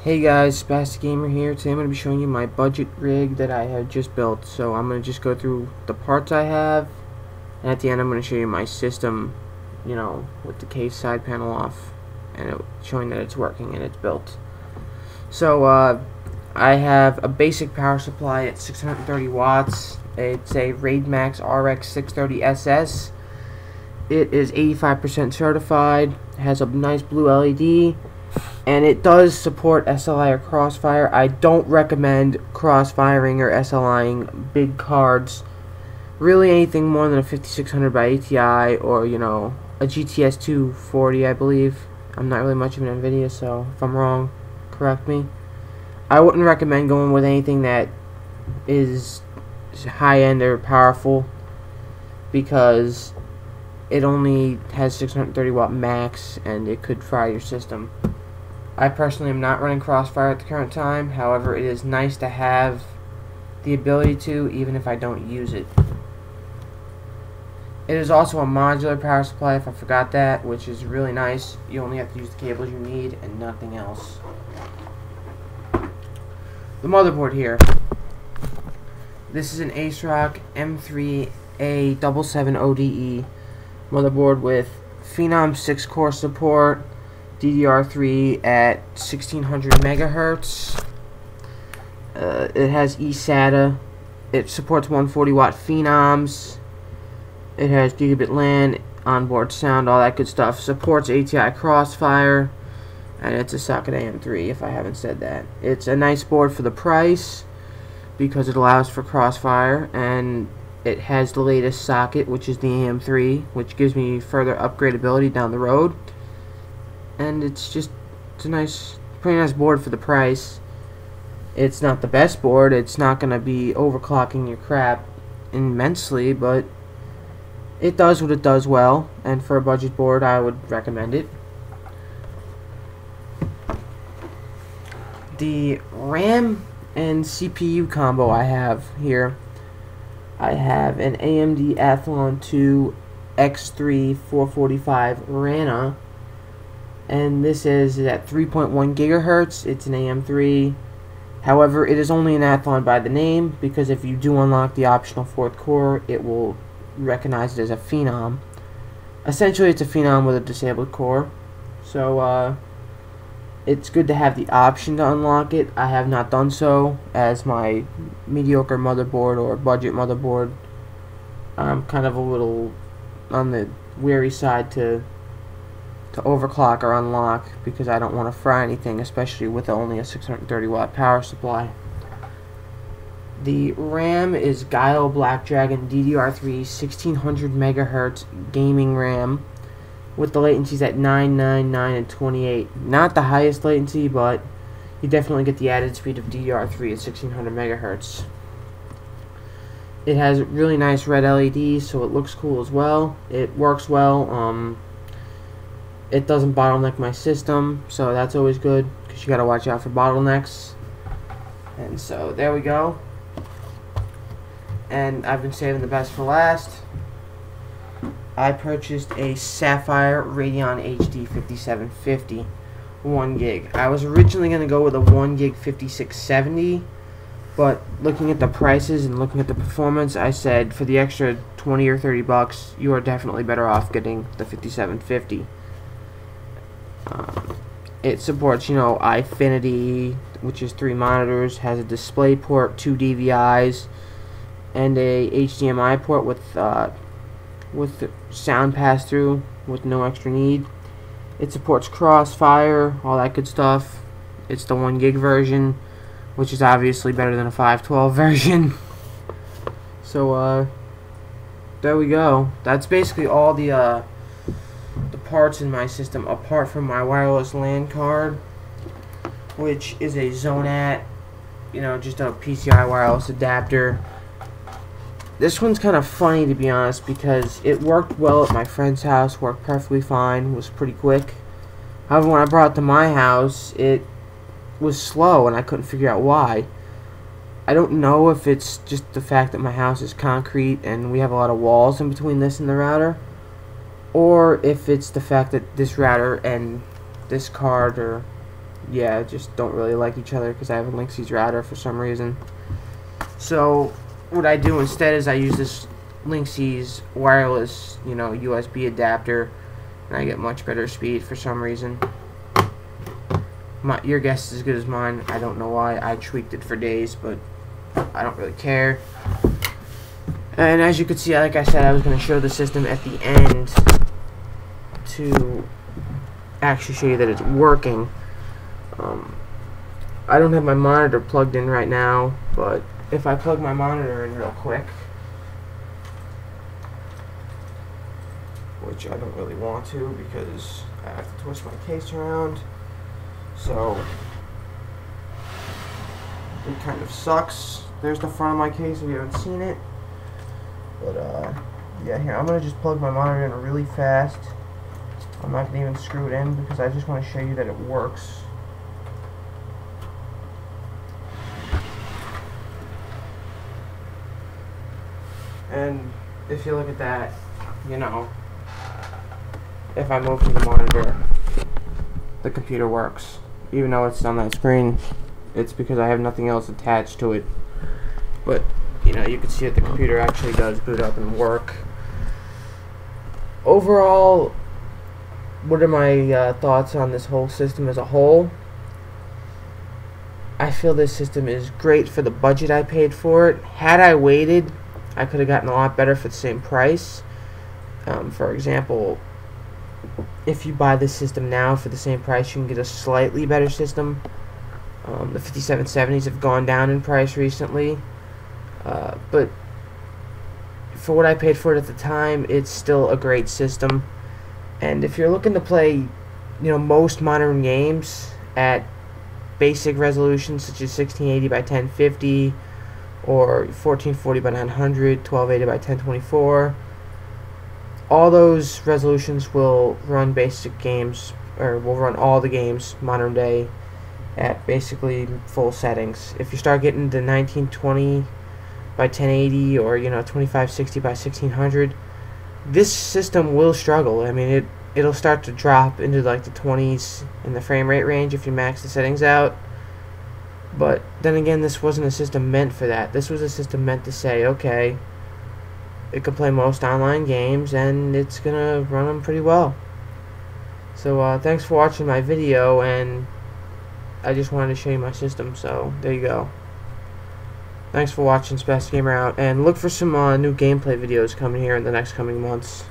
Hey guys, SpazticGamer here. Today I'm going to be showing you my budget rig that I have just built. So I'm going to just go through the parts I have, and at the end I'm going to show you my system, with the case side panel off, and showing that it's working and it's built. So I have a basic power supply at 630 watts. It's a Raid Max RX 630 SS. It is 85% certified, has a nice blue LED, and it does support SLI or crossfire. I don't recommend crossfiring or SLIing big cards. Really anything more than a 5600 by ATI or, a GTS 240, I believe. I'm not really much of an NVIDIA, so if I'm wrong, correct me. I wouldn't recommend going with anything that is high-end or powerful, because it only has 630 watt max and it could fry your system. I personally am not running Crossfire at the current time. However, it is nice to have the ability to, even if I don't use it. It is also a modular power supply, if I forgot that, which is really nice. You only have to use the cables you need and nothing else. The motherboard here. This is an ASRock M3A77 ODE motherboard with Phenom 6-core support, DDR3 at 1600 megahertz. It has eSATA. It supports 140 watt Phenoms. It has gigabit LAN, onboard sound, all that good stuff. Supports ATI Crossfire, and it's a socket AM3 if I haven't said that. It's a nice board for the price because it allows for Crossfire, and it has the latest socket, which is the AM3, which gives me further upgradability down the road. And it's a pretty nice board for the price. It's not the best board. It's not going to be overclocking your crap immensely, but it does what it does well, and for a budget board I would recommend it. The RAM and CPU combo I have here, I have an AMD Athlon 2 X3 445 RANA, and this is at 3.1 gigahertz. It's an AM3. However, it is only an Athlon by the name, because if you do unlock the optional 4th core, it will recognize it as a Phenom. Essentially, it's a Phenom with a disabled core. So, it's good to have the option to unlock it. I have not done so, as my mediocre motherboard or budget motherboard, I'm kind of a little on the wary side to overclock or unlock, because I don't want to fry anything, especially with only a 630 watt power supply. The RAM is Guile Black Dragon DDR3 1600 megahertz gaming RAM, with the latencies at 999 and 28. Not the highest latency, but you definitely get the added speed of DDR3 at 1600 megahertz. It has really nice red LEDs, so it looks cool as well. It works well. It doesn't bottleneck my system, so that's always good, because you gotta watch out for bottlenecks. And so there we go. And I've been saving the best for last. I purchased a Sapphire Radeon HD 5750 1 gig. I was originally going to go with a 1 gig 5670, but looking at the prices and looking at the performance, I said for the extra 20 or 30 bucks, you are definitely better off getting the 5750. It supports, iFinity, which is 3 monitors, has a display port, 2 DVIs, and a HDMI port with sound pass-through with no extra need. It supports Crossfire, all that good stuff. It's the 1 gig version, which is obviously better than a 512 version. So there we go. That's basically all the parts in my system, apart from my wireless LAN card, which is a Zonat, just a PCI wireless adapter. This one's kind of funny, to be honest, because it worked well at my friend's house, worked perfectly fine, was pretty quick. However, when I brought it to my house, it was slow, and I couldn't figure out why. I don't know if it's just the fact that my house is concrete and we have a lot of walls in between this and the router, or if it's the fact that this router and this card are yeah, just don't really like each other because I have a Linksys router for some reason. So what I do instead is I use this Linksys wireless, USB adapter, and I get much better speed for some reason. Your guess is as good as mine. I don't know why. I tweaked it for days, but I don't really care. And as you can see, like I said, I was going to show the system at the end to actually show you that it's working. I don't have my monitor plugged in right now, but if I plug my monitor in real quick, which I don't really want to because I have to twist my case around, so it kind of sucks. There's the front of my case if you haven't seen it. But yeah, here, I'm going to just plug my monitor in really fast. I'm not going to even screw it in because I just want to show you that it works. And if you look at that, if I move to the monitor, the computer works. Even though it's on that screen, it's because I have nothing else attached to it. But, you can see that the computer actually does boot up and work. Overall, what are my thoughts on this whole system as a whole? I feel this system is great for the budget I paid for it. Had I waited, I could have gotten a lot better for the same price. For example, if you buy this system now for the same price, you can get a slightly better system. The 5770s have gone down in price recently, but for what I paid for it at the time, it's still a great system. And if you're looking to play, most modern games at basic resolutions such as 1680 by 1050 or 1440 by 900, 1280 by 1024, all those resolutions will run basic games, or will run all the games modern day at basically full settings. If you start getting to 1920 by 1080 or 2560 by 1600, this system will struggle. I mean, it'll start to drop into like the 20s in the frame rate range if you max the settings out. But then again, this wasn't a system meant for that. This was a system meant to say, okay, it can play most online games and it's gonna run them pretty well. So thanks for watching my video, and I just wanted to show you my system, so there you go. Thanks for watching. SpazticGamer out, and look for some new gameplay videos coming here in the next coming months.